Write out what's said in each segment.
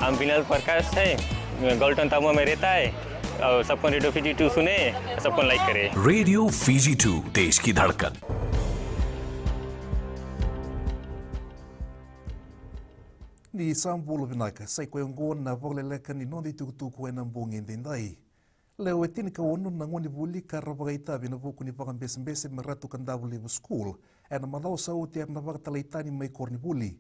हम विनल प्रकाश है, गॉल्टन तामुआ में रहता है और सबको रेडियो फीजी 2 सुने, सबको लाइक करे। रेडियो फीजी 2 देश की धड़कन। Ni sambulu vinaka sai ko ngona Vakaleleka ni nondi tukutu ko na mbongi ndendai. Leo etini ka wonu na ngoni buli karabagaita bina vuku ni pakambese meratu kandavu level school ena madau sauti na vakatalaitani mai korni buli.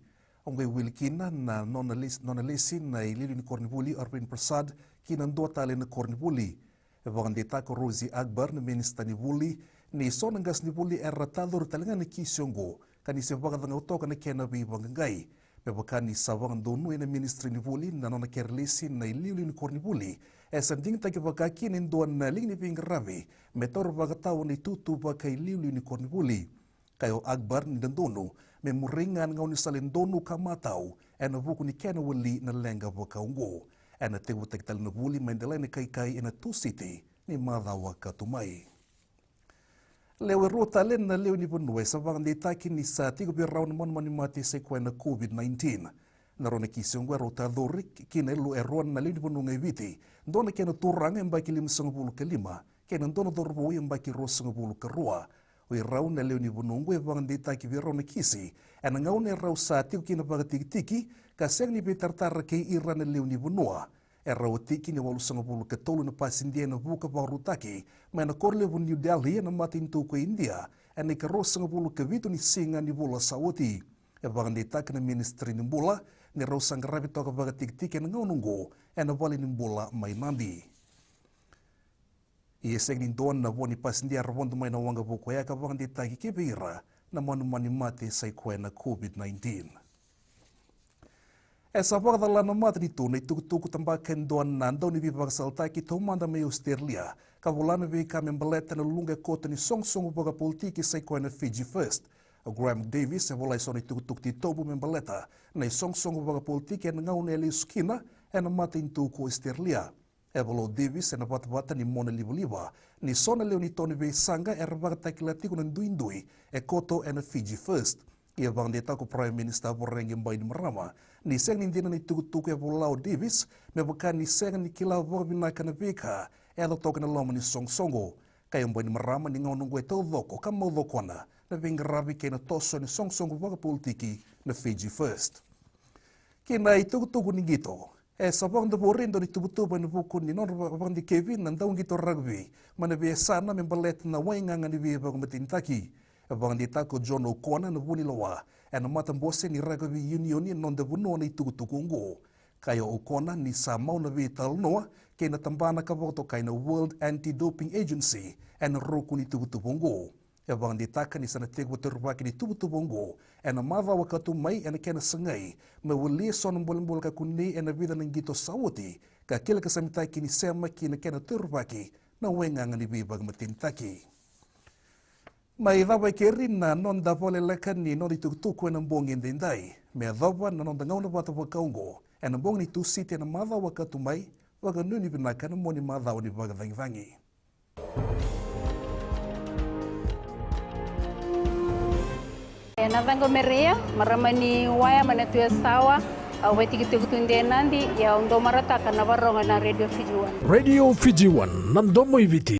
Ongai wilkina na nona lesi na ililu ni korni buli Arvin Prasad kina ndo tale na korni buli. Vakandeta ko Rosie Akbar na minister ni buli ni sonangas ni buli erratador talenga ni kisiongo kanise vakadanga utoka na kena bi vangangai. Pebakani savang donu ena ministry ni buli na nona kerlesi na iliu ni korni buli esa ding ta kebakaki ni doan na ling ni pingravi metor bagatao ni tutu baka iliu ni korni buli kayo Akbar ni donu me muringan ngau ni salen donu kamatau ena buku ni kena wali na lenga bakaungo ena tewu tektal na buli maindala ni kai ena tu city ni madawa katumai. Leo rota len na leo ni bunwe sa vang detaki ni sa tigo bi raun mon mati se ko na COVID-19 na rona ki songwa rota dorik kina lu eron na leo ni bunwe ngeviti dona kena turang emba kilim songbulu kelima kena dona dorbo emba ki ros songbulu kerua oi raun na leo ni bunwe vang detaki bi raun kisi ana ngau ne rau sa tigo kina bagatiki ka seng ni betartar ke iran na leo ni bunwa Erawatiki ni walu sangapulu ketolu na pasindia na buka barutaki mana korle bu New Delhi na matintu ko India ene karo sangapulu kevitu ni singa ni bola sawati e bagandita na ministry ni bola ni raw sangrabi to ka bagatik na ngungo ene wali ni bola mai mandi e segni don na boni pasindia rondo mai na wanga buko ya ka bagandita ki kebira na mani mate sai ko na COVID-19. Essa borda lá na Madrid tu, nem tuku também quem doan nando ni viva saltar que tomanda meio Australia, cavolana veio cá membaleta na lunga cota ni song boga política sai com na Fiji First. O Graham Davis é volai só ni tuku ti tobo membaleta, na song boga política na ngau nele esquina é na mata em tuku Australia. É volou Davis é na bata ni mona liva, ni só na leoni toni veio sanga é rebata que latigo na duindui, é koto é na Fiji First. Ia bang deta ko Prime Minister Borengem Bain Marama ni seng ni dina ni tuku e volau Davis me bakan ni seng ni kila vorbina kana veka ela toka na loma ni songsongo kay Bain Marama ni ngau nungwe to doko kamo dokona na vingravi ke na toso ni songsongo voga politiki na Fiji First kina tuku ni gito e sabang de borindo ni tubutuba ni buku ni non bang di Kevin na daung gito rugby mana be sana me balet na wenga ngani be bang matintaki Bang dita ko John O'Connor na buni lawa na matambose ni rugby union ni non de buno ni tukutukungo kayo O'Connor ni sa mau na vital noa kay natambana ka voto kay na World Anti-Doping Agency na roku ni tukutukungo bang dita ka ni sa natigwa turbaki ni tukutukungo na mava wakatumay na kena sangay mawali son mbol ka kunni na vida ng gito sawoti ka kila kasamitay kini sema kina kena turbaki na wenga nga ni bibag matintaki. Mai dava keri na non da Vakaleleka ni non tuku na mbongi ndendai me dava na non da ngau na bata wakaungo na mbongi ni tu site na madha wakatumai waka nuni binaka na moni madha ni vagadhangivangi. Na vango merea maramani waya manatuya sawa aweti tuku ndenandi ya ndo marataka na varonga na Radio Fiji 1. Radio Fiji 1 nandomo iviti.